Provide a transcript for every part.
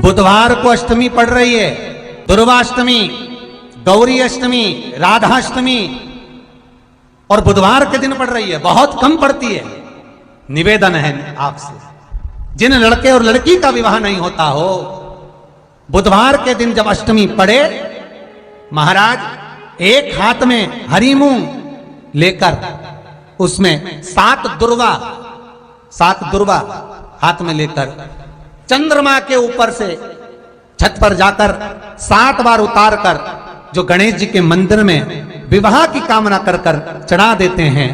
बुधवार को अष्टमी पड़ रही है, दुर्वाष्टमी, गौरी अष्टमी, राधाष्टमी, और बुधवार के दिन पड़ रही है। बहुत कम पड़ती है। निवेदन है आपसे, जिन लड़के और लड़की का विवाह नहीं होता हो, बुधवार के दिन जब अष्टमी पड़े, महाराज एक हाथ में हरी मूंग लेकर उसमें सात दुर्वा हाथ में लेकर चंद्रमा के ऊपर से छत पर जाकर 7 बार उतार कर जो गणेश जी के मंदिर में विवाह की कामना कर कर चढ़ा देते हैं,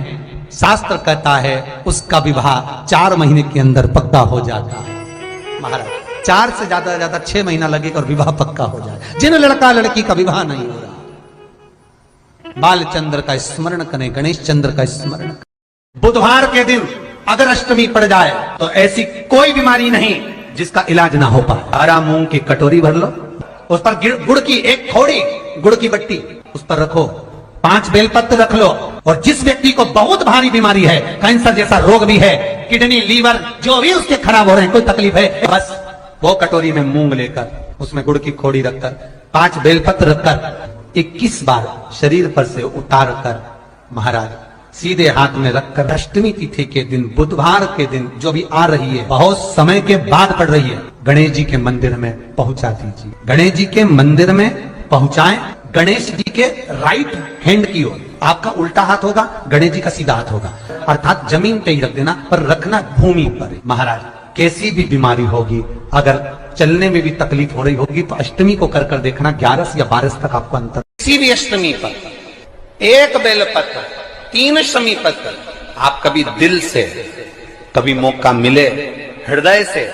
शास्त्र कहता है उसका विवाह 4 महीने के अंदर पक्का हो जाता है। महाराज 4 से ज्यादा 6 महीना लगेगा और विवाह पक्का हो जाए। जिन लड़का लड़की का विवाह नहीं हो रहा, बालचंद्र का स्मरण करें, गणेश चंद्र का स्मरण करें। बुधवार के दिन अगर अष्टमी पड़ जाए तो ऐसी कोई बीमारी नहीं जिसका इलाज ना हो पाए। हरा मूंग की कटोरी भर लो, उस पर गुड़ की एक थोड़ी गुड़ की बट्टी उस पर रखो, 5 बेलपत्र रख लो, और जिस व्यक्ति को बहुत भारी बीमारी है, कैंसर जैसा रोग भी है, किडनी, लीवर जो भी उसके खराब हो रहे हैं, कोई तकलीफ है, बस वो कटोरी में मूंग लेकर उसमें गुड़ की खोड़ी रखकर 5 बेलपत्र रखकर 21 बार शरीर पर से उतार कर महाराज सीधे हाथ में रखकर अष्टमी तिथि के दिन, बुधवार के दिन जो भी आ रही है, बहुत समय के बाद पड़ रही है, गणेश जी के मंदिर में पहुंचा दीजिए। गणेश जी के मंदिर में पहुंचाएं। गणेश जी के राइट हैंड की ओर, आपका उल्टा हाथ होगा, गणेश जी का सीधा हाथ होगा, अर्थात जमीन पे ही रख देना, पर रखना भूमि पर। महाराज कैसी भी बीमारी होगी, अगर चलने में भी तकलीफ हो रही होगी तो अष्टमी को कर कर देखना, 11 या 12 तक आपको अंतर। किसी भी अष्टमी पर 1 बेलपत्र, 3 शमी पत्र, आप कभी दिल से, कभी मौका मिले हृदय से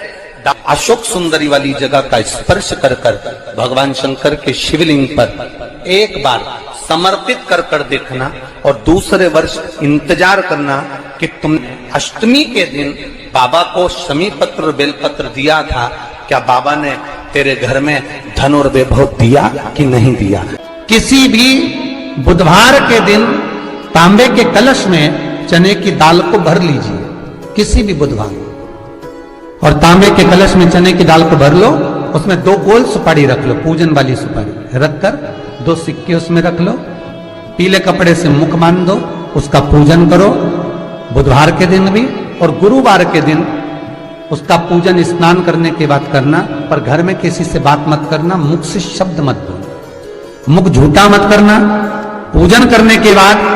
अशोक सुंदरी वाली जगह का स्पर्श कर कर भगवान शंकर के शिवलिंग पर एक बार समर्पित कर कर देखना, और दूसरे वर्ष इंतजार करना कि तुम अष्टमी के दिन बाबा को शमी पत्र बेलपत्र दिया था, क्या बाबा ने तेरे घर में धन और वैभव दिया कि नहीं दिया। किसी भी बुधवार के दिन तांबे के कलश में चने की दाल को भर लीजिए, किसी भी बुधवार, और तांबे के कलश में चने की दाल को भर लो, उसमें 2 गोल सुपारी रख लो, पूजन वाली सुपारी रखकर 2 सिक्के उसमें रख लो, पीले कपड़े से मुख बांध दो, उसका पूजन करो बुधवार के दिन भी, और गुरुवार के दिन उसका पूजन स्नान करने के बाद करना, पर घर में किसी से बात मत करना, मुख से शब्द मत बोलो, मुख झूठा मत करना। पूजन करने के बाद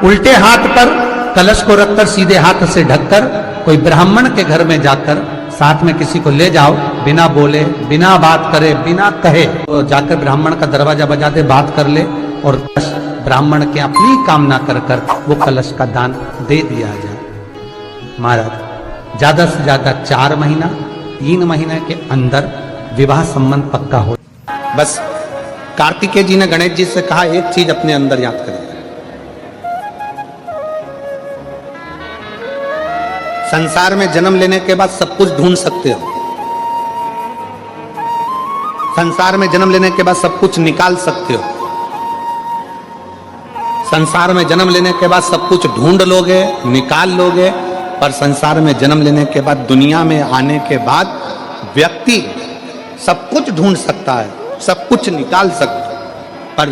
उल्टे हाथ पर कलश को रखकर सीधे हाथ से ढककर कोई ब्राह्मण के घर में जाकर साथ में किसी को ले जाओ, बिना बोले, बिना बात करे, बिना कहे, तो जाकर ब्राह्मण का दरवाजा बजा दे, बात कर ले, और ब्राह्मण के अपनी कामना कर कर वो कलश का दान दे दिया जाए। महाराज ज्यादा से ज्यादा 4 महीना, 3 महीने के अंदर विवाह संबंध पक्का हो। बस कार्तिकेय जी ने गणेश जी से कहा, एक चीज अपने अंदर याद करें, संसार में जन्म लेने के बाद सब कुछ ढूंढ सकते हो, संसार में जन्म लेने के बाद सब कुछ निकाल सकते हो, संसार में जन्म लेने के बाद सब कुछ ढूंढ लोगे, निकाल लोगे, पर संसार में जन्म लेने के बाद, दुनिया में आने के बाद व्यक्ति सब कुछ ढूंढ सकता है, सब कुछ निकाल सकता, पर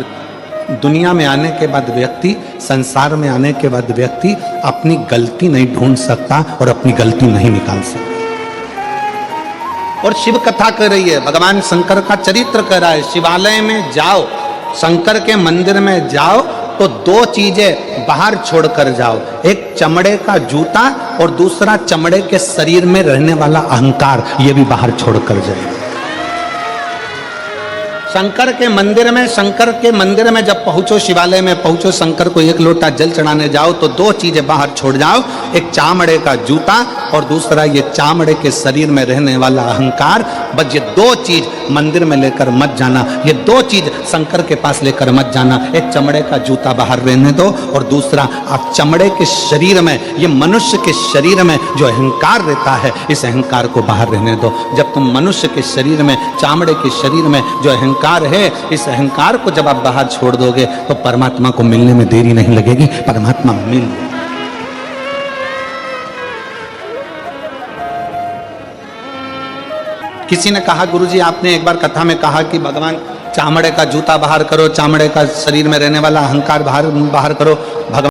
दुनिया में आने के बाद व्यक्ति, संसार में आने के बाद व्यक्ति अपनी गलती नहीं ढूंढ सकता और अपनी गलती नहीं निकाल सकता। और शिव कथा कह रही है, भगवान शंकर का चरित्र कह रहा है, शिवालय में जाओ, शंकर के मंदिर में जाओ तो 2 चीजें बाहर छोड़कर जाओ, एक चमड़े का जूता और दूसरा चमड़े के शरीर में रहने वाला अहंकार, ये भी बाहर छोड़कर जाए। शंकर के मंदिर में जब पहुंचो, शिवालय में पहुंचो, शंकर को 1 लोटा जल चढ़ाने जाओ तो 2 चीजें बाहर छोड़ जाओ, एक चामड़े का जूता और दूसरा ये चामड़े के शरीर में रहने वाला अहंकार। बस ये 2 चीज मंदिर में लेकर मत जाना, ये 2 चीज शंकर के पास लेकर मत जाना। एक चमड़े का जूता बाहर रहने दो, और दूसरा आप चमड़े के शरीर में, ये मनुष्य के शरीर में जो अहंकार रहता है, इस अहंकार को बाहर रहने दो। जब तुम मनुष्य के शरीर में, चामड़े के शरीर में जो अहंकार है, इस अहंकार को जब आप बाहर छोड़ दोगे तो परमात्मा को मिलने में देरी नहीं लगेगी, परमात्मा मिल। किसी ने कहा गुरुजी आपने एक बार कथा में कहा कि भगवान चामड़े का जूता बाहर करो, चामड़े का शरीर में रहने वाला अहंकार बाहर करो। भगवान